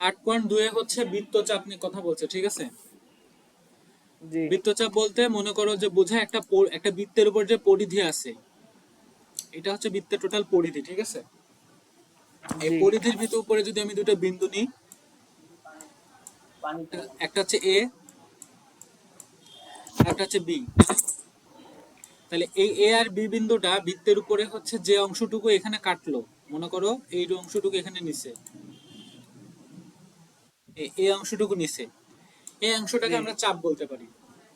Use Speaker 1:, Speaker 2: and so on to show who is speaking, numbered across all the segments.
Speaker 1: 8.2 এ হচ্ছে বৃত্তচাপ নিয়ে কথা বলছে, ঠিক আছে?
Speaker 2: জি
Speaker 1: বৃত্তচাপ বলতে মনে করো যে বোঝায় একটা বৃত্তের উপর যে পরিধি আছে, এটা হচ্ছে বৃত্তের টোটাল পরিধি, ঠিক আছে? এই
Speaker 2: জি
Speaker 1: পরিধির ভিতর উপরে যদি আমি দুটো বিন্দু নিই, একটা হচ্ছে এ, একটা হচ্ছে বি, তাহলে এই এ আর বি বিন্দুটা বৃত্তের উপরে হচ্ছে যে অংশটুকু এখানে কাটলো, মনে করো এই অংশটুকু এখানে নিচে, এই অংশটুকু নিচে, এই অংশটাকে
Speaker 2: জি
Speaker 1: আমরা চাপ বলতে পারি।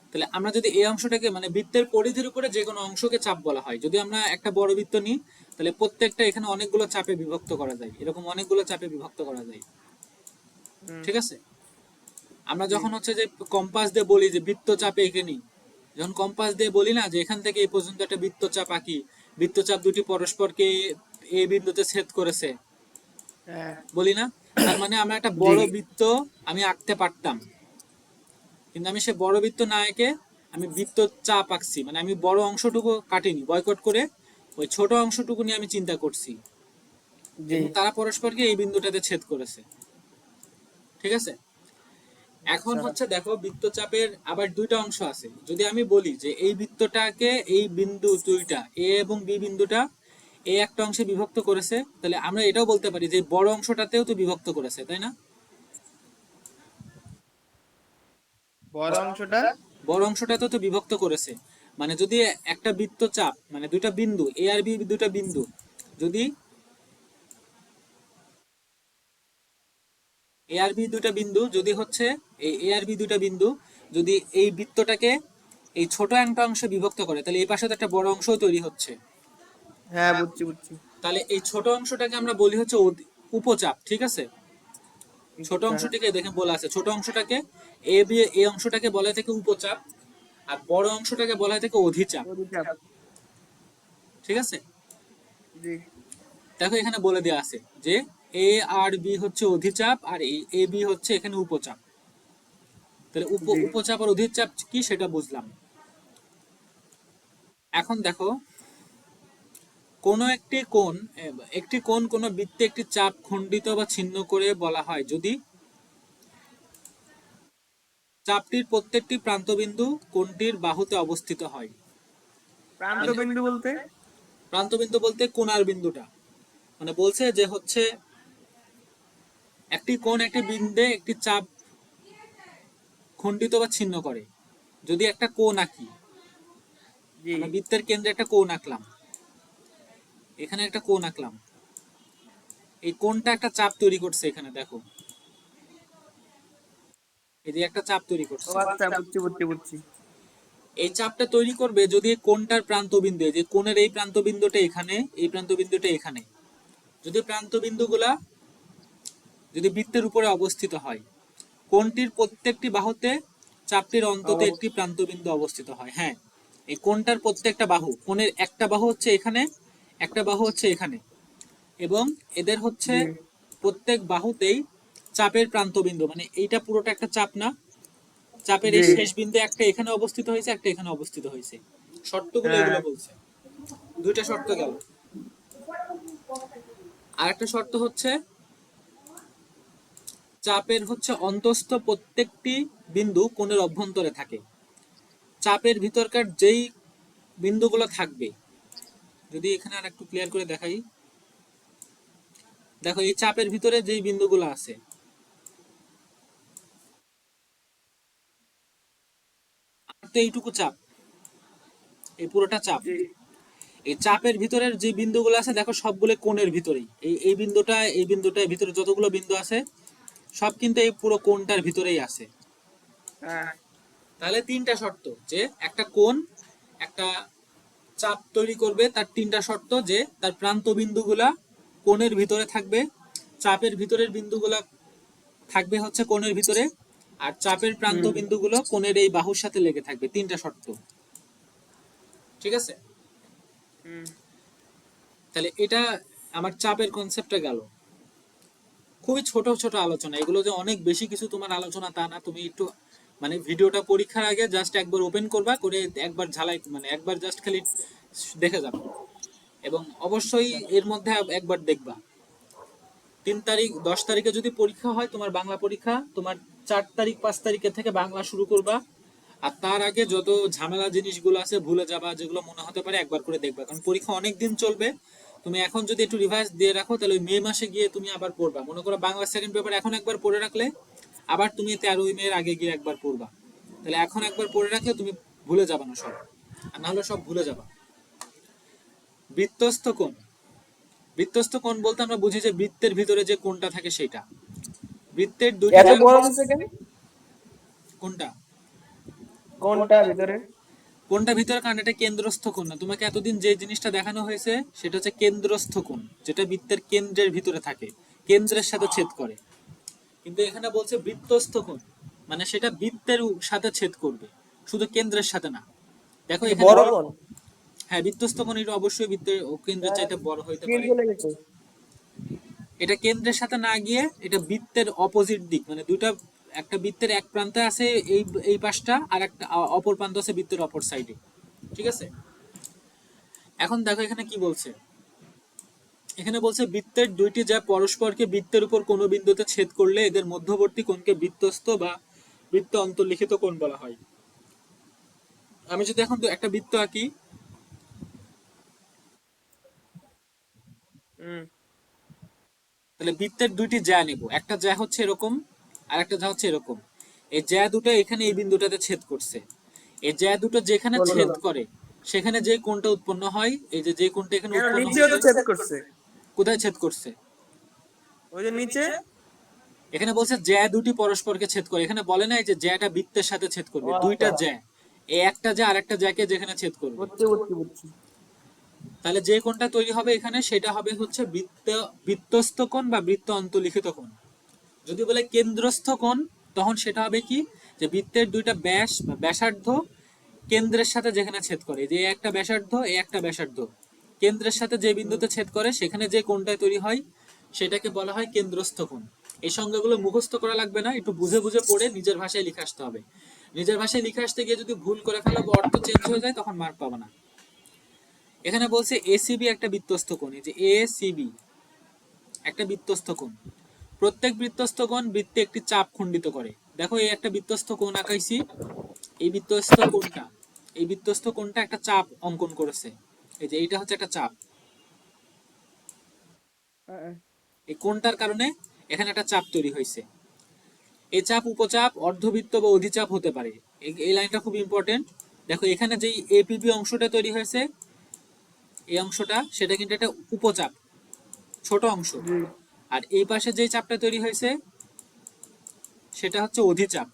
Speaker 1: তাহলে আমরা যদি এই অংশটাকে মানে বৃত্তের পরিধির উপরে যে কোনো অংশকে চাপ বলা হয়। যদি আমরা একটা বড় বৃত্ত নিই, তাহলে প্রত্যেকটা এখানে অনেকগুলো চাপে বিভক্ত করা যায়, এরকম অনেকগুলো চাপে বিভক্ত করা যায়,
Speaker 2: হুম
Speaker 1: ঠিক আছে? আমরা
Speaker 2: জি
Speaker 1: যখন হচ্ছে যে কম্পাস দিয়ে বলি যে বৃত্তচাপ এঁকে নিই, যখন কম্পাস দিয়ে বলি না যে এখান থেকে এই পর্যন্ত একটা বৃত্তচাপ আঁকি, বৃত্তচাপ দুটি পরস্পরকে এই বিন্দুতে ছেদ করেছে,
Speaker 2: হ্যাঁ
Speaker 1: বলি না? তার মানে আমরা একটা
Speaker 2: জি
Speaker 1: বড় বৃত্ত আমি আঁকতে পারতাম, কিন্তু আমি সে বড় বৃত্ত না এঁকে আমি বৃত্ত চাপ আঁকছি, মানে আমি বড় অংশটুকু কাটিনি, বয়কট করে ওই ছোট অংশটুকু নিয়ে আমি চিন্তা করছি,
Speaker 2: জি
Speaker 1: এবং তারা পরস্পরকে এই বিন্দুটাতে ছেদ করেছে, ঠিক আছে? এখন
Speaker 2: আচ্ছা
Speaker 1: হচ্ছে দেখো বৃত্তচাপের আবার দুইটা অংশ আছে। যদি আমি বলি যে এই বৃত্তটাকে এই বিন্দু দুইটা এ এবং বি বিন্দুটা এই একটা অংশে বিভক্ত করেছে, তাহলে আমরা এটাও বলতে পারি যে বড় অংশটাতেও তো বিভক্ত করেছে, তাই না?
Speaker 2: বড় অংশটা
Speaker 1: বড় অংশটাতেও তো বিভক্ত করেছে। মানে যদি একটা বৃত্তচাপ মানে দুইটা বিন্দু এ আর বি, দুইটা বিন্দু, যদি এ আর বি দুইটা বিন্দু, যদি হচ্ছে এই এ আর বি দুইটা বিন্দু যদি এই বৃত্তটাকে এই ছোট একটা অংশে বিভক্ত করে, তাহলে এই পাশে তো একটা বড় অংশও তৈরি হচ্ছে।
Speaker 2: হ্যাঁ বুঝছি বুঝছি
Speaker 1: তাহলে এই ছোট অংশটাকে আমরা বলি হচ্ছে উপচাপ, ঠিক আছে? ছোট
Speaker 2: আচ্ছা
Speaker 1: অংশটিকে দেখে বলা আছে, ছোট অংশটাকে এ বি, এই অংশটাকে বলা হয় থেকে উপচাপ, আর বড় অংশটাকে বলা হয় থেকে অধিচাপ,
Speaker 2: অধিচাপ
Speaker 1: ঠিক আছে?
Speaker 2: জি
Speaker 1: দেখো এখানে বলে দেওয়া আছে যে এ আর বি হচ্ছে অধিচাপ, আর এই এ বি হচ্ছে এখানে উপচাপ। তাহলে
Speaker 2: জি
Speaker 1: উপচাপ আর অধিচাপ কি সেটা বুঝলাম। এখন দেখো কোন একটি কোণ কোন বৃত্তে একটি চাপ খণ্ডিত বা ছিন্ন করে বলা হয় যদি চাপটির প্রত্যেকটি প্রান্তবিন্দু কোণটির বাহুতে অবস্থিত হয়।
Speaker 2: প্রান্ত
Speaker 1: মানে
Speaker 2: বিন্দু বলতে
Speaker 1: প্রান্তবিন্দু বলতে কোণার বিন্দুটা, মানে বলছে যে হচ্ছে একটি কোণ একটি বিন্দুতে একটি চাপ খণ্ডিত বা ছিন্ন করে। যদি একটা কোণ আঁকি,
Speaker 2: জি
Speaker 1: আমরা বৃত্তের কেন্দ্রে একটা কোণ আঁকলাম, এখানে একটা কোণ আঁকলাম, এই কোণটা একটা চাপ তৈরি করছে, এখানে দেখো এই যে একটা চাপ তৈরি
Speaker 2: ও
Speaker 1: করছে।
Speaker 2: আচ্ছা বুঝছি বুঝছি বুঝছি
Speaker 1: এই চাপটা তৈরি করবে যদি কোণটার প্রান্তবিন্দু, যে কোণের এই প্রান্তবিন্দুটা এখানে, এই প্রান্তবিন্দুটা এখানে, যদি প্রান্তবিন্দুগুলা যদি বৃত্তের উপরে অবস্থিত হয়, কোণটির প্রত্যেকটি বাহুতে চাপটির অন্তত একটি
Speaker 2: অবশ্যই
Speaker 1: প্রান্তবিন্দু অবস্থিত হয়। হ্যাঁ, এই কোণটার প্রত্যেকটা বাহু, কোণের একটা বাহু হচ্ছে এখানে, একটা বাহু হচ্ছে এখানে, এবং এদের হচ্ছে
Speaker 2: জি
Speaker 1: প্রত্যেক বাহুতেই চাপের প্রান্তবিন্দু, মানে এইটা পুরোটা একটা চাপ না, চাপের
Speaker 2: জি
Speaker 1: এই শেষ বিন্দু একটা এখানে অবস্থিত হয়েছে, একটা এখানে অবস্থিত হয়েছে। শর্তগুলো
Speaker 2: হ্যাঁ
Speaker 1: এগুলো বলছে, দুইটা শর্ত গেল। আর একটা শর্ত হচ্ছে চাপের হচ্ছে অন্তস্থ প্রত্যেকটি বিন্দু কোণের অভ্যন্তরে থাকে। চাপের ভিতরকার যেই বিন্দুগুলো থাকবে, যদি এখানে আর একটু ক্লিয়ার করে দেখাই, দেখো এই চাপের ভিতরে যেই বিন্দুগুলো আছে, আর তো এইটুকু চাপ, এই পুরোটা চাপ,
Speaker 2: জি
Speaker 1: এই চাপের ভিতরের যে বিন্দুগুলো আছে দেখো সবগুলো কোণের ভিতরেই, এই বিন্দুটা এই বিন্দুটার ভিতরে যতগুলো বিন্দু আছে সব কিন্তু এই পুরো কোণটার ভিতরেই আছে।
Speaker 2: হ্যাঁ
Speaker 1: তাহলে তিনটা শর্ত, যে একটা কোণ একটা চাপ তৈরি করবে, তার তিনটা শর্ত, যে তার প্রান্ত বিন্দুগুলা কোণের ভিতরে থাকবে, চাপের ভিতরের বিন্দুগুলা থাকবে হচ্ছে কোণের ভিতরে, আর চাপের প্রান্ত
Speaker 2: হুম
Speaker 1: বিন্দুগুলো কোণের এই বাহুর সাথে লেগে থাকবে, তিনটা শর্ত, ঠিক আছে?
Speaker 2: হুম
Speaker 1: তাহলে এটা আমার চাপের কনসেপ্টটা গেল। খুবই ছোট ছোট আলোচনা এগুলো, যে অনেক বেশি কিছু তোমার আলোচনা তা না, তুমি একটু মানে ভিডিওটা পরীক্ষার আগে জাস্ট একবার ওপেন করবা, করে একবার ঝালাই মানে একবার জাস্ট খালি দেখে যাবে, এবং অবশ্যই
Speaker 2: আচ্ছা
Speaker 1: এর মধ্যে একবার দেখবা। 3 তারিখ 10 তারিখে যদি পরীক্ষা হয় তোমার বাংলা পরীক্ষা, তোমার 4 তারিখ 5 তারিখের থেকে বাংলা শুরু করবা। আর তার আগে যত ঝামেলা জিনিসগুলো আছে ভুলে যাবা, যেগুলো মনে হতে পারে একবার করে দেখবা, কারণ পরীক্ষা অনেক দিন চলবে। তুমি এখন যদি একটু রিভাইজ দিয়ে রাখো তাহলে ওই মে মাসে গিয়ে তুমি আবার পড়বা। মনে করো বাংলা সেকেন্ড পেপার এখন একবার পড়ে রাখলে আবার তুমি 13 মে আগে গিয়ে একবার পড়বা। তাহলে এখন একবার পড়ে রাখলে তুমি ভুলে যাবা না সব, আর নাহলে সব ভুলে যাবা। বৃত্তস্থ কোণ। বৃত্তস্থ কোণ বলতে আমরা বুঝি যে বৃত্তের ভিতরে যে কোণটা থাকে সেটা। বৃত্তের দুইটা
Speaker 2: এত বড় দিছে কেন?
Speaker 1: কোণটা
Speaker 2: কোনটা ভিতরে?
Speaker 1: কোণটা ভিতরে, কারণ এটা কেন্দ্রস্থ কোণ না। তোমাকে এতদিন যে জিনিসটা দেখানো হয়েছে সেটা হচ্ছে কেন্দ্রস্থ কোণ, যেটা বৃত্তের কেন্দ্রের ভিতরে থাকে, কেন্দ্রের সাথে ছেদ করে। কিন্তু এখানে বলছে বৃত্তস্থ কোণ, মানে সেটা বৃত্তের সাথে ছেদ করবে, শুধু কেন্দ্রের সাথে না। দেখো এখানে
Speaker 2: বড় কোন?
Speaker 1: হ্যাঁ, বৃত্তস্থ কোণ এটা অবশ্যই বৃত্তের ও কেন্দ্রের চাইতে বড় হইতে
Speaker 2: স্ক্রিন
Speaker 1: পারে।
Speaker 2: চলে গেছে।
Speaker 1: এটা কেন্দ্রের সাথে না গিয়ে এটা বৃত্তের অপোজিট দিক, মানে দুইটা, একটা বৃত্তের এক প্রান্তে আছে এই এই পাশটা, আর একটা অপর প্রান্ত আছে বৃত্তের অপর সাইডে। ঠিক আছে, এখন দেখো এখানে কি বলছে। এখানে বলছে বৃত্তের দুইটি যা পরস্পরকে বৃত্তের উপর কোনো বিন্দুতে ছেদ করলে এদের মধ্যবর্তী কোণকে বৃত্তস্থ বা বৃত্ত অন্তর্লিখিত কোণ বলা হয়। আমি যদি এখন একটা বৃত্ত আঁকি,
Speaker 2: হুম।
Speaker 1: তাহলে বৃত্তের দুইটি জ্যা নেব, একটা জ্যা হচ্ছে এরকম আর একটা জ্যা হচ্ছে এরকম। এই জ্যা দুটো এখানে এই বিন্দুটাতে ছেদ করছে। এই জ্যা দুটো যেখানে
Speaker 2: বলো
Speaker 1: ছেদ
Speaker 2: না।
Speaker 1: করে সেখানে যে কোণটা উৎপন্ন হয়, এই যে যে কোণটা এখানে
Speaker 2: কেন
Speaker 1: উৎপন্ন
Speaker 2: নিচেও তো
Speaker 1: হচ্ছে,
Speaker 2: ছেদ করছে?
Speaker 1: কোথায় ছেদ করছে?
Speaker 2: ওই যে নিচে।
Speaker 1: এখানে বলছে জ্যা দুটি পরস্পরকে ছেদ করে, এখানে বলে নাই যে জ্যাটা বৃত্তের সাথে ছেদ
Speaker 2: ও
Speaker 1: করবে, দুইটা
Speaker 2: আচ্ছা,
Speaker 1: জ্যা, এই একটা জ্যা আর একটা জ্যাকে যেখানে ছেদ করবে।
Speaker 2: বুঝছি বুঝছি বুঝছি।
Speaker 1: তাহলে যে কোণটা তৈরি হবে এখানে সেটা হবে হচ্ছে বৃত্তস্থ কোণ বা বৃত্ত অন্তর্লিখিত কোণ। যদি বলে কেন্দ্রস্থ কোণ, তখন সেটা হবে কি, যে বৃত্তের দুইটা ব্যাস বা ব্যাসার্ধ কেন্দ্রের সাথে যেখানে ছেদ করে, যে একটা ব্যাসার্ধ এই একটা ব্যাসার্ধ কেন্দ্রের সাথে যে বিন্দুতে ছেদ করে সেখানে যে কোণটা তৈরি হয় সেটাকে বলা হয় কেন্দ্রস্থ কোণ। এই সংজ্ঞাগুলো মুখস্থ করা লাগবে না, একটু বুঝে বুঝে পড়ে নিজের ভাষায় লিখে আসতে হবে। নিজের ভাষায় লিখে আসতে গিয়ে যদি ভুল করে ফেলো বা অর্থ চেঞ্জ হয়ে যায় তখন মার্ক পাবে না। এখানে বলছে এসিবি একটা বৃত্তস্থ কোণ, এই যে এসিবি একটা বৃত্তস্থ কোণ। প্রত্যেক বৃত্তস্থ কোণ বৃত্তে একটি চাপ খণ্ডিত করে। দেখো এই একটা বৃত্তস্থ কোণ আঁকাইছি, এই বৃত্তস্থ কোণটা, এই বৃত্তস্থ কোণটা একটা চাপ অঙ্কন করেছে। এই যে এইটা হচ্ছে একটা চাপ, এই কোণটার কারণে এখানে একটা চাপ তৈরি হয়েছে। এই চাপ উপচাপ, অর্ধবৃত্ত বা অধিচাপ হতে পারে। এই লাইনটা খুব ইম্পর্টেন্ট। দেখো এখানে যেই এপিবি অংশটা তৈরি হয়েছে, এই অংশটা সেটা কিন্তু একটা উপচাপ, ছোট অংশ।
Speaker 2: জি।
Speaker 1: আর এই পাশে যেই চাপটা তৈরি হয়েছে সেটা হচ্ছে অধিচাপ।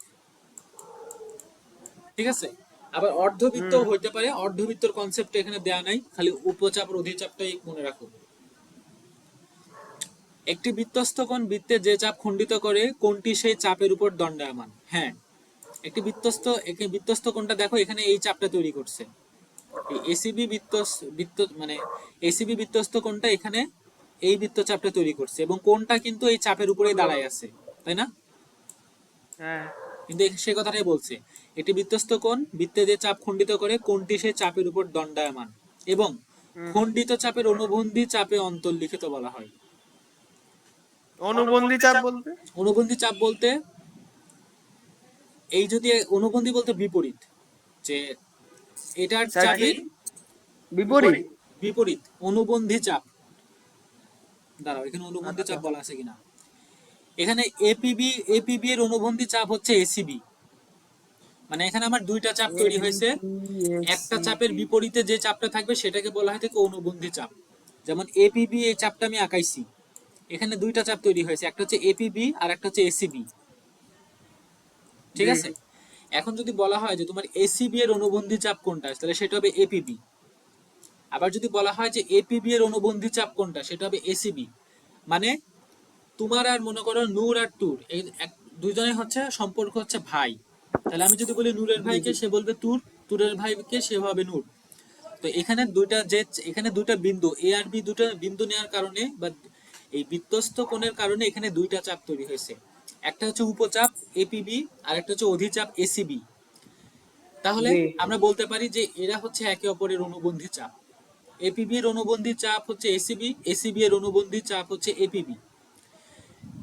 Speaker 1: ঠিক আছে, আবার অর্ধবৃত্ত
Speaker 2: হুম।
Speaker 1: হইতে পারে, অর্ধবৃত্তর কনসেপ্ট এখানে দেয়া নাই, খালি উপচাপ আর অধিচাপটাই মনে রাখো। একটি বৃত্তস্থ কোণ বৃত্তে যে চাপ খণ্ডিত করে কোণটি সেই চাপের উপর দণ্ডায়মান। হ্যাঁ, একটি বৃত্তস্থ কোণটা দেখো এখানে এই চাপটা তৈরি করছে, এই এসিবি বৃত্ত মানে এসিবি বৃত্তস্থ কোণটা এখানে এই বৃত্তচাপটা তৈরি করছে, এবং কোণটা কিন্তু এই চাপের উপরেই দাঁড়ায় আছে, তাই না?
Speaker 2: হ্যাঁ।
Speaker 1: কিন্তু সে কথাটাই বলছে, এটি বৃত্তস্থ কোণ বৃত্তে যে চাপ খণ্ডিত করে কোণটি সেই চাপের উপর দণ্ডায়মান, এবং
Speaker 2: হুম।
Speaker 1: খণ্ডিত চাপের অনুবন্ধী চাপে অন্তর্লিখিত বলা হয়।
Speaker 2: অনুবন্ধী চাপ বলতে?
Speaker 1: অনুবন্ধী চাপ বলতে, এই যদি অনুবন্ধী বলতে বিপরীত, যে এটার
Speaker 2: স্যার কি?
Speaker 1: চাপের
Speaker 2: বিপরীত?
Speaker 1: বিপরীত অনুবন্ধী চাপ। দাঁড়াও, এখানে অনুবন্ধী
Speaker 2: আচ্ছা।
Speaker 1: চাপ বলা আছে কিনা। এখানে এপিবি এর অনুবন্ধী চাপ হচ্ছে এসিবি, মানে এখানে আমার দুইটা চাপ
Speaker 2: এ
Speaker 1: তৈরি
Speaker 2: বি
Speaker 1: হয়েছে।
Speaker 2: সি এস
Speaker 1: একটা
Speaker 2: সি
Speaker 1: চাপের
Speaker 2: ডি।
Speaker 1: বিপরীতে যে চাপটা থাকবে সেটাকে বলা হয় থেকে অনুবন্ধী চাপ। যেমন এপিবি, এই চাপটা আমি আঁকাইছি, এখানে দুইটা চাপ তৈরি হয়েছে, একটা হচ্ছে এপিবি আর একটা হচ্ছে এসিবি। ঠিক
Speaker 2: জি।
Speaker 1: আছে, এখন যদি বলা হয় যে তোমার এসিবি এর অনুবন্ধী চাপ কোনটা, তাহলে সেটা হবে এপিবি। আবার যদি বলা হয় যে এপিবি এর অনুবন্ধী চাপ কোনটা, সেটা হবে এসিবি। মানে তোমার আর মনে করো নূর আর তুর, এই দুইজনে হচ্ছে সম্পর্ক হচ্ছে ভাই। তাহলে আমি যদি বলি নূরের
Speaker 2: জি
Speaker 1: ভাইকে,
Speaker 2: জি।
Speaker 1: সে বলবে তুর, তুরের ভাইকে সে ভাবে নূর। তো এখানে এখানে দুইটা বিন্দু এ আর বি, দুটো বিন্দু নেওয়ার কারণে বা এই বৃত্তস্থ কোণের কারণে এখানে দুইটা চাপ তৈরি হয়েছে। একটা হচ্ছে উপচাপ এপিবি আর একটা হচ্ছে অধিচাপ এসিবি। তাহলে
Speaker 2: জি।
Speaker 1: আমরা বলতে পারি যে এরা হচ্ছে একে অপরের অনুবন্ধী চাপ। এপিবি এর অনুবন্ধী চাপ হচ্ছে এসিবি, এসিবি এর অনুবন্ধী চাপ হচ্ছে এপিবি।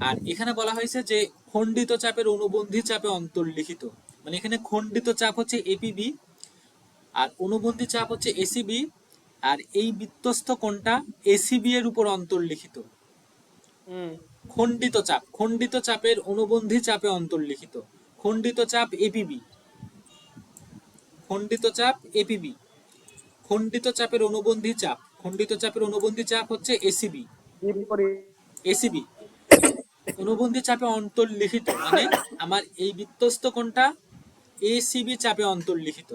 Speaker 1: আর এখানে বলা হয়েছে যে খণ্ডিত চাপের অনুবন্ধী চাপে অন্তর্লিখিত, মানে এখানে খণ্ডিত চাপ হচ্ছে এপিবি আর অনুবন্ধী চাপ হচ্ছে এসিবি, আর এই বৃত্তস্থ কোণটা এসিবি এর উপর অন্তর্লিখিত।
Speaker 2: হুম
Speaker 1: খণ্ডিত চাপের অনুবন্ধী চাপে অন্তর্লিখিত। খণ্ডিত চাপ এপিবি, খণ্ডিত চাপ এপিবি, খণ্ডিত চাপের অনুবন্ধী চাপ হচ্ছে এসিবি,
Speaker 2: বিপরীত।
Speaker 1: এসিবি অনুবন্ধী চাপে অন্তর্লিখিত, মানে আমার এই বৃত্তস্থ কোণটা এসিবি চাপে অন্তর্লিখিত।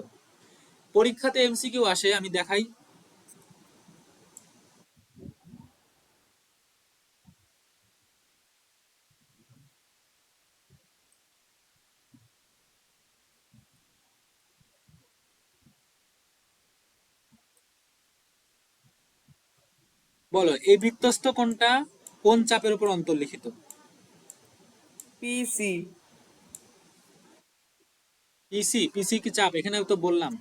Speaker 1: পরীক্ষাতে এমসিকিউ আসে, আমি দেখাই। বলো এই বৃত্তস্থ কোণটা কোন চাপের উপর অন্তর্লিখিত?
Speaker 2: পিসি।
Speaker 1: পিসি, পিসি কি চাপ? এখানে তো বললাম,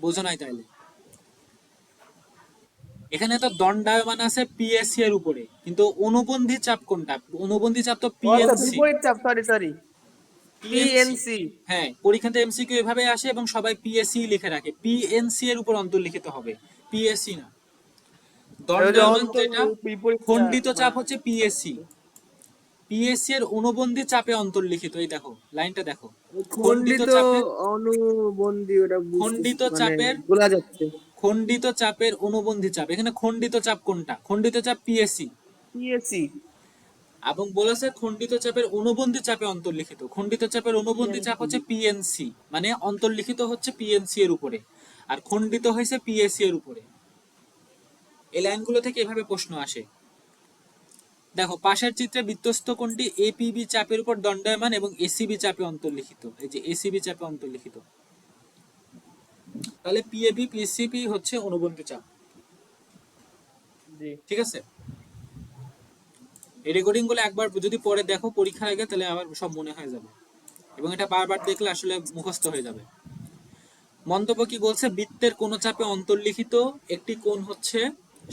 Speaker 1: বোঝো নাই তাইলে। এখানে তো দণ্ডায়মান আছে পিএসসি এর উপরে, কিন্তু অনুবন্ধী চাপ কোনটা? অনুবন্ধী চাপ তো
Speaker 2: ও আচ্ছা,
Speaker 1: পিএনসি।
Speaker 2: বিপরীত চাপ, সরি সরি।
Speaker 1: PNC,
Speaker 2: PNC.
Speaker 1: হ্যাঁ, পরীক্ষাতে এমসিকিউ এভাবে আসে এবং সবাই পিএসসি লিখে রাখে, পিএনসি এর উপর অন্তর্লিখিত হবে, পিএসসি না। দণ্ডায়মান যেটা
Speaker 2: বিপরীত
Speaker 1: খণ্ডিত চাপ হচ্ছে পিএসসি, পিএসসি এর অনুবন্ধী চাপে অন্তর্লিখিত। এই দেখো লাইনটা দেখো, খণ্ডিত
Speaker 2: খণ্ডিত
Speaker 1: চাপে,
Speaker 2: অনুবন্ধী, ওটা বুঝতেছি,
Speaker 1: খণ্ডিত
Speaker 2: মানে
Speaker 1: চাপের,
Speaker 2: বলা যাচ্ছে।
Speaker 1: খণ্ডিত চাপের অনুবন্ধী চাপ। এখানে খণ্ডিত চাপ কোনটা? খণ্ডিত চাপ পিএসসি।
Speaker 2: পিএসসি।
Speaker 1: এবং বলেছে খণ্ডিত চাপের অনুবন্ধী চাপে অন্তর্লিখিত। খণ্ডিত চাপের অনুবন্ধী চাপ হচ্ছে পিএনসি, মানে অন্তর্লিখিত হচ্ছে পিএনসি এর উপরে, আর খণ্ডিত হয়েছে পিএসসি এর উপরে। এই লাইনগুলো থেকে এভাবে প্রশ্ন আসে। দেখো পাশের চিত্রে বৃত্তস্থ কোণটি এপিবি চাপের উপর দণ্ডায়মান এবং এসিবি চাপে অন্তর্লিখিত। এই যে এসিবি চাপে অন্তর্লিখিত, তাহলে পিএবি পিসিবি হচ্ছে অনুবন্ধী চাপ।
Speaker 2: জি।
Speaker 1: ঠিক আছে, এই রেকর্ডিং গুলো একবার যদি পরে দেখো পরীক্ষার আগে, তাহলে আবার সব মনে হয়ে যাবে, এবং এটা বারবার দেখলে আসলে মুখস্থ হয়ে যাবে। মন্তব্য কি বলছে? বৃত্তের কোন চাপে অন্তর্লিখিত একটি কোণ হচ্ছে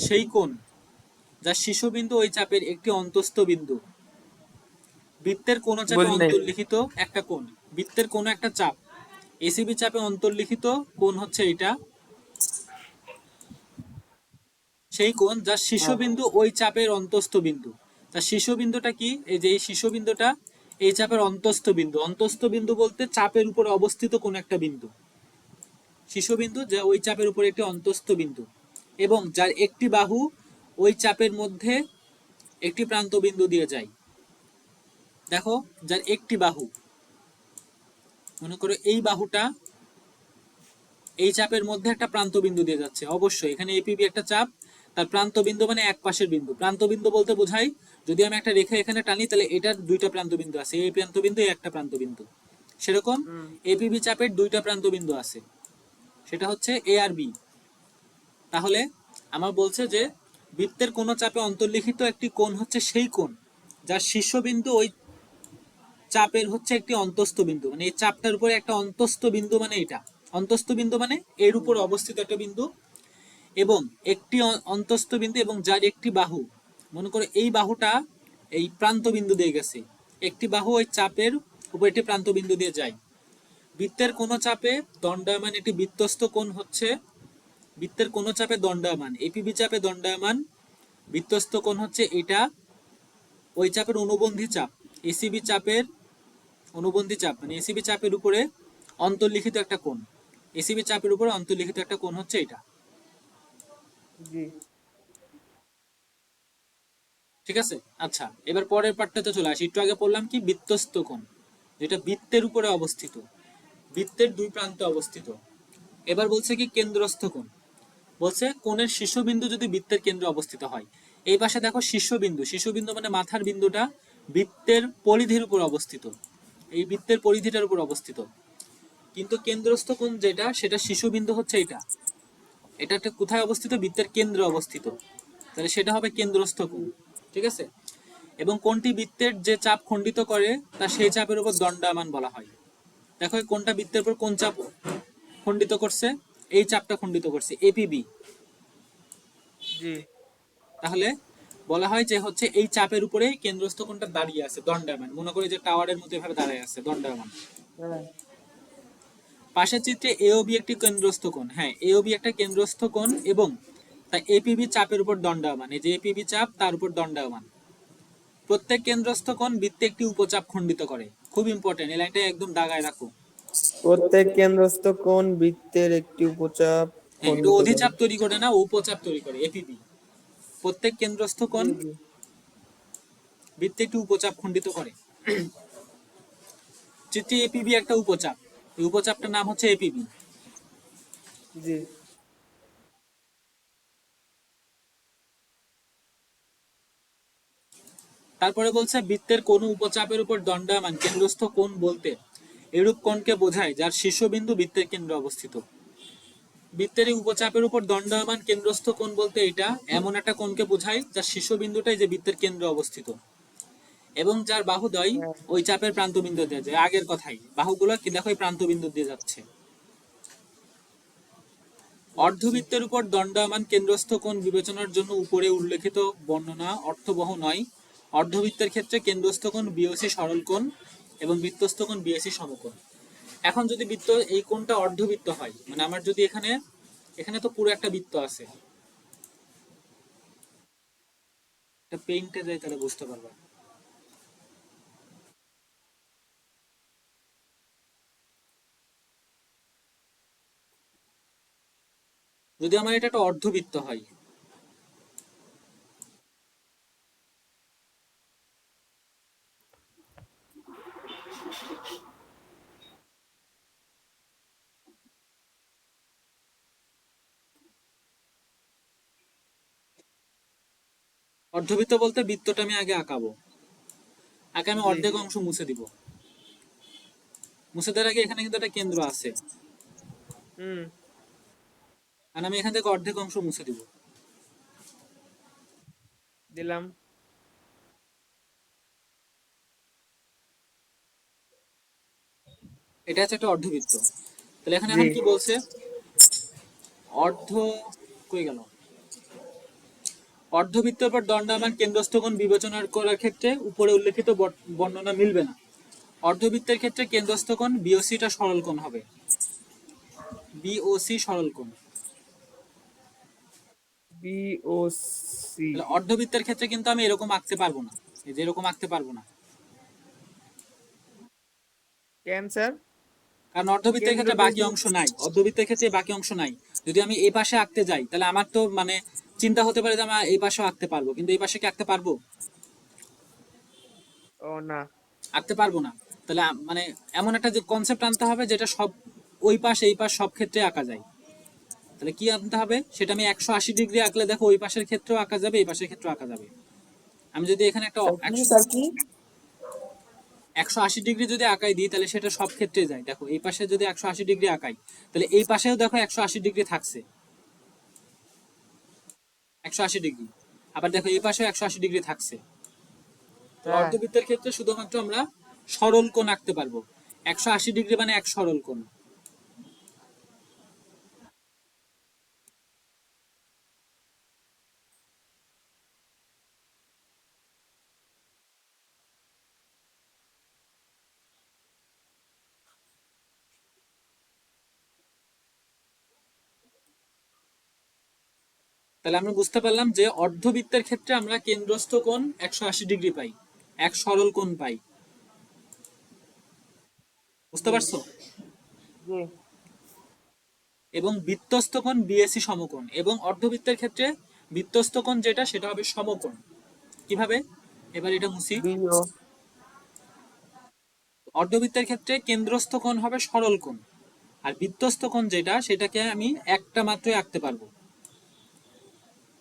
Speaker 1: সেই কোণ যার শীর্ষবিন্দু ওই চাপের একটি অন্তস্থ বিন্দু। বৃত্তের কোন চাপে
Speaker 2: বুঝলে।
Speaker 1: অন্তর্লিখিত একটা কোণ, বৃত্তের কোন একটা চাপ এসিবি চাপে অন্তর্লিখিত কোণ হচ্ছে এটা সেই কোণ যার শীর্ষবিন্দু ওই চাপের অন্তস্থ বিন্দু। তার শীর্ষবিন্দুটা কি? এই যে এই শীর্ষবিন্দুটা এই চাপের অন্তস্থ বিন্দু। অন্তস্থ বিন্দু বলতে চাপের উপরে অবস্থিত কোন একটা বিন্দু, শীর্ষবিন্দু যা ওই চাপের উপরে একটি অন্তস্থ বিন্দু, এবং যার একটি বাহু ওই চাপের মধ্যে একটি প্রান্ত বিন্দু দিয়ে যায়। দেখো, যার একটি বাহু, মনে করো এই বাহুটা এই চাপের মধ্যে একটা প্রান্ত বিন্দু দিয়ে যাচ্ছে। অবশ্যই এখানে এপিবি একটা চাপ, তার প্রান্ত বিন্দু মানে এক পাশের বিন্দু। প্রান্ত বিন্দু বলতে বোঝাই, যদি আমি একটা রেখা এখানে টানি তাহলে এটার দুইটা প্রান্ত বিন্দু আছে, এই প্রান্ত বিন্দু এই একটা প্রান্ত বিন্দু। সেরকম এপিবি চাপের দুইটা প্রান্ত বিন্দু আছে, সেটা হচ্ছে এ আর বি। তাহলে আমার বলছে যে বৃত্তের কোন চাপে অন্তর্লিখিত একটি কোণ হচ্ছে সেই কোণ যার শীর্ষবিন্দু ওই চাপের হচ্ছে একটি অন্তস্থ বিন্দু, মানে এই চাপটার উপরে একটা অন্তস্থ বিন্দু, মানে এটা অন্তস্থ বিন্দু মানে এর উপর অবস্থিত একটা বিন্দু, এবং একটি অন্তস্থ বিন্দু এবং যার একটি বাহু, মনে করো এই বাহুটা এই প্রান্ত বিন্দু দিয়ে গেছে, একটি বাহু ওই চাপের উপর একটি প্রান্ত বিন্দু দিয়ে যায়। বৃত্তের কোন চাপে দণ্ডায়মান একটি বৃত্তস্থ কোণ হচ্ছে, বৃত্তের কোন চাপে দণ্ডায়মান, এপিবি চাপে দণ্ডায়মান বৃত্তস্থ কোণ হচ্ছে এটা ওই চাপের অনুবন্ধী চাপ, এসিবি চাপের অনুবন্ধী চাপ, মানে এসিবি চাপের উপরে অন্তর্লিখিত একটা কোণ। এসিবি চাপের উপরে অন্তর্লিখিত একটা কোণ হচ্ছে এটা।
Speaker 2: জি।
Speaker 1: ঠিক আছে, আচ্ছা এবার পরের পার্টটাতে চলে আসি। একটু আগে বললাম কি বৃত্তস্থ কোণ, যেটা বৃত্তের উপরে অবস্থিত, বৃত্তের দুই প্রান্তে অবস্থিত। এবার বলছে কি কেন্দ্রস্থ কোণ। বলছে কোণের শীর্ষবিন্দু যদি বৃত্তের কেন্দ্রে অবস্থিত হয়। এই পাশে দেখো শীর্ষবিন্দু, শীর্ষবিন্দু মানে মাথার বিন্দুটা বৃত্তের পরিধির উপর অবস্থিত, এই বৃত্তের পরিধিটার উপর অবস্থিত। কিন্তু কেন্দ্রস্থ কোণ যেটা, সেটা শীর্ষবিন্দু হচ্ছে এটা, এটা একটা কোথায় অবস্থিত? বৃত্তের কেন্দ্রে অবস্থিত, তাহলে সেটা হবে কেন্দ্রস্থ কোণ। ঠিক আছে, এবং কোনটি বৃত্তের যে চাপ খণ্ডিত করে তা সেই চাপের উপর দণ্ডায়মান বলা হয়। দেখো কোনটা বৃত্তের উপর কোন চাপ খণ্ডিত করছে? এই চাপটা খণ্ডিত করছে, এপিবি।
Speaker 2: জি।
Speaker 1: তাহলে বলা হয় যে হচ্ছে এই চাপের উপরে কেন্দ্রস্থ কোণটা দাঁড়িয়ে আছে, দণ্ডায়মান। মনে করি যে টাওয়ারের মতো এভাবে দাঁড়িয়ে আছে, দণ্ডায়মান।
Speaker 2: হ্যাঁ
Speaker 1: পাশের চিত্রে এওবি একটি কেন্দ্রস্থ কোণ, হ্যাঁ এওবি একটা কেন্দ্রস্থ কোণ এবং তাই এপিবি চাপের উপর দণ্ডায়মান। এই যে এপিবি চাপ তার উপর দণ্ডায়মান। প্রত্যেক কেন্দ্রস্থ কোণ বৃত্তে একটি উপচাপ খণ্ডিত করে। খুব ইম্পর্টেন্ট, এই লাইনটা একদম দাগায় রাখো।
Speaker 2: প্রত্যেক কেন্দ্রস্থ কোণ বৃত্তের একটি উপচাপ
Speaker 1: হ্যাঁ, এটা
Speaker 2: খণ্ডিত করে।
Speaker 1: অধিচাপ তৈরি করে না, উপচাপ তৈরি করে। এপিবি প্রত্যেক কেন্দ্রস্থ কোণ
Speaker 2: জি জি
Speaker 1: বৃত্তে একটি উপচাপ খণ্ডিত করে। চিত্রে এপিবি একটা উপচাপ, এই উপচাপটার নাম হচ্ছে এপিবি।
Speaker 2: জি
Speaker 1: তারপরে বলছে বৃত্তের কোন উপচাপের উপর দণ্ডায়মান কেন্দ্রস্থ কোণ বলতে এরূপ কোণকে বোঝায় যার শীর্ষবিন্দু বৃত্তের কেন্দ্রে অবস্থিত। বৃত্তের এই উপচাপের উপর দণ্ডায়মান কেন্দ্রস্থ কোণ বলতে এটা এমন একটা কোণকে বোঝায় যার শীর্ষবিন্দুটাই যে বৃত্তের কেন্দ্রে অবস্থিত এবং যার বাহুদ্বয়
Speaker 2: হ্যাঁ
Speaker 1: ওই চাপের প্রান্তবিন্দু দিয়ে যায়। আগের কথাই, বাহুগুলো কি দেখো এই প্রান্তবিন্দু দিয়ে যাচ্ছে।
Speaker 2: আচ্ছা
Speaker 1: অর্ধবৃত্তের উপর দণ্ডায়মান কেন্দ্রস্থ কোণ বিবেচনার জন্য উপরে উল্লেখিত বর্ণনা অর্থবহ নয়। অর্ধবৃত্তের ক্ষেত্রে কেন্দ্রস্থ কোণ বিওসি সরল কোণ এবং বৃত্তস্থ কোণ বিএসি সমকোণ। এখন যদি বৃত্ত এই কোণটা অর্ধবৃত্ত হয়, মানে আমার যদি এখানে এখানে তো পুরো একটা বৃত্ত আছে, এটা পেইন্টে যাই তাহলে বুঝতে পারবা। যদি আমার এটা একটা অর্ধবৃত্ত হয়, অর্ধবৃত্ত বলতে বৃত্তটা আমি আগে আঁকাবো, আগে আমি
Speaker 2: জি
Speaker 1: অর্ধেক অংশ মুছে দিব। মুছে দেওয়ার আগে এখানে কিন্তু একটা কেন্দ্র আছে,
Speaker 2: হুম
Speaker 1: আর আমি এখান থেকে অর্ধেক অংশ মুছে দিব।
Speaker 2: দিলাম
Speaker 1: এটা হচ্ছে একটা অর্ধবৃত্ত। তাহলে এখানে
Speaker 2: জি
Speaker 1: এখন কি বলছে, অর্ধ কই গেল, অর্ধবৃত্তের পর দণ্ডায়মান কেন্দ্রস্থ কোণ বিবেচনা করার ক্ষেত্রে উপরে উল্লেখিত বর্ণনা মিলবে না। অর্ধবৃত্তের ক্ষেত্রে কেন্দ্রস্থ কোণ বিওসিটা সরল কোণ হবে, বিওসি সরল কোণ।
Speaker 2: বিওসি
Speaker 1: তাহলে অর্ধবৃত্তের ক্ষেত্রে কিন্তু আমি এরকম আঁকতে পারবো না, এই যে এরকম আঁকতে পারবো না,
Speaker 2: ক্যান্সার
Speaker 1: কারণ অর্ধবৃত্তের ক্ষেত্রে বাকি
Speaker 2: কেন্দ্রবিন্দু
Speaker 1: অংশ নাই। অর্ধবৃত্তের ক্ষেত্রে বাকি অংশ নাই। যদি আমি এই পাশে আঁকতে যাই তাহলে আমার তো মানে চিন্তা হতে পারে যে আমি এই পাশেও আঁকতে পারবো, কিন্তু এই পাশে কি আঁকতে পারবো?
Speaker 2: ও না
Speaker 1: আঁকতে পারবো না। তাহলে মানে এমন একটা যে কনসেপ্ট আনতে হবে যেটা সব ওই পাশ এই পাশ সব ক্ষেত্রে আঁকা যায়। তাহলে কি আনতে হবে, সেটা আমি 180 ডিগ্রি আঁকলে দেখো ওই পাশের ক্ষেত্রেও আঁকা যাবে, এই পাশের ক্ষেত্রেও আঁকা যাবে। আমি যদি এখানে একটা
Speaker 2: স্যার কি স্যার কি
Speaker 1: 180 ডিগ্রি যদি আঁকাই দিই তাহলে সেটা সব ক্ষেত্রে যায়। দেখো এই পাশে যদি 180 ডিগ্রি আঁকাই তাহলে এই পাশেও দেখো 180 ডিগ্রি থাকছে, 180 ডিগ্রি। আবার দেখো এই পাশেও 180 ডিগ্রি থাকছে। তাহলে
Speaker 2: হ্যাঁ
Speaker 1: অর্ধবৃত্তের ক্ষেত্রে শুধুমাত্র আমরা সরল কোণ আঁকতে পারবো। 180 ডিগ্রি মানে এক সরল কোণ। তাহলে আমরা বুঝতে পারলাম যে অর্ধবৃত্তের ক্ষেত্রে আমরা কেন্দ্রস্থ কোণ 180 ডিগ্রি পাই, এক সরল কোণ পাই। বুঝতে
Speaker 2: জি
Speaker 1: পারছো?
Speaker 2: জি
Speaker 1: এবং বৃত্তস্থ কোণ বিএসি সমকোণ। এবং অর্ধবৃত্তের ক্ষেত্রে বৃত্তস্থ কোণ যেটা সেটা হবে সমকোণ। কিভাবে, এবার এটা মুছি।
Speaker 2: বিও
Speaker 1: অর্ধবৃত্তের ক্ষেত্রে কেন্দ্রস্থ কোণ হবে সরল কোণ, আর বৃত্তস্থ কোণ যেটা সেটাকে আমি একটা মাত্রই আঁকতে পারবো।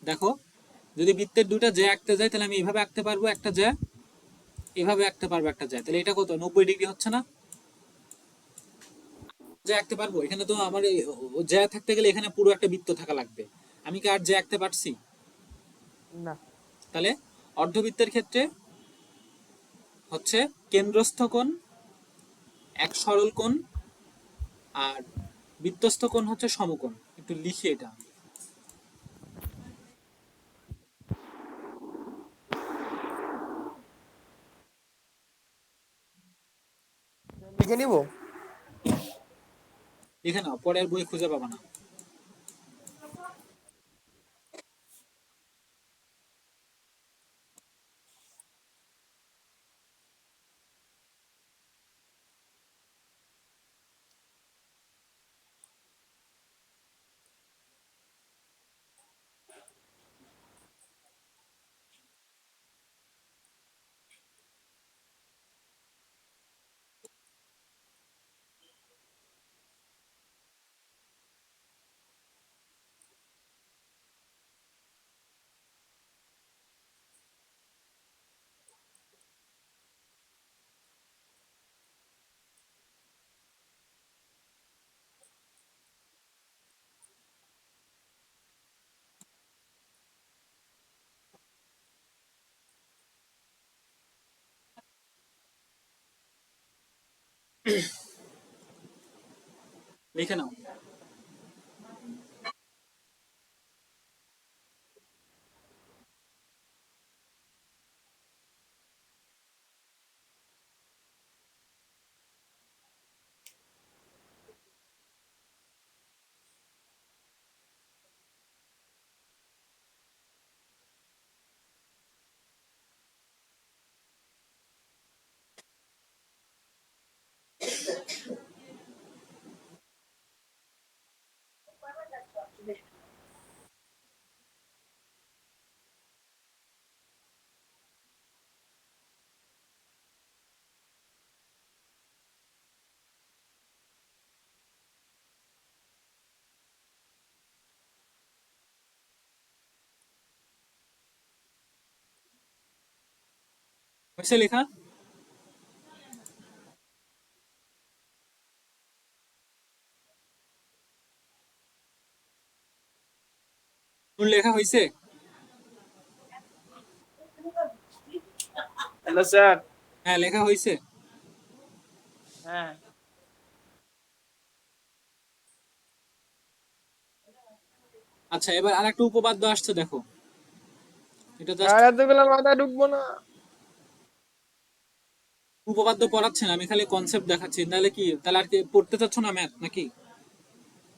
Speaker 1: দেখো যদি বৃত্তের দুটা জ্যা আঁকতে যাই তাহলে আমি এইভাবে আঁকতে পারবো একটা জ্যা, এভাবে আঁকতে পারবো একটা জ্যা। তাহলে এটা কত, 90 ডিগ্রি হচ্ছে না? জ্যা আঁকতে পারবো। এখানে তো আমার জ্যা থাকতে গেলে এখানে পুরো একটা বৃত্ত থাকা লাগবে। আমি কি আর জ্যা আঁকতে পারছি?
Speaker 2: না
Speaker 1: তাহলে অর্ধবৃত্তের ক্ষেত্রে হচ্ছে কেন্দ্রস্থ কোণ এক সরল কোণ, আর বৃত্তস্থ কোণ হচ্ছে সমকোণ। একটু লিখি এটা।
Speaker 2: লিখে নিব।
Speaker 1: লিখে নাও, পরে আর বই খুঁজে পাবা না। লিখে নাও। হয়েছে লেখা? তোর লেখা হয়েছে?
Speaker 2: Hello sir.
Speaker 1: হ্যাঁ, লেখা হয়েছে।
Speaker 2: হ্যাঁ
Speaker 1: আচ্ছা, এবার আর একটা উপপাদ্য আসছে, দেখো। এটা জাস্ট
Speaker 2: স্যার, এতগুলো মাথায় ঢুকবো না।
Speaker 1: উপপাদ্য পড়াচ্ছে না, আমি খালি কনসেপ্ট দেখাচ্ছি। তাহলে কি, তাহলে আর কি পড়তে চাচ্ছ না ম্যাথ নাকি?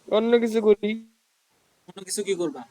Speaker 2: অন্য কিছু করি।
Speaker 1: অন্য কিছু কি করবা?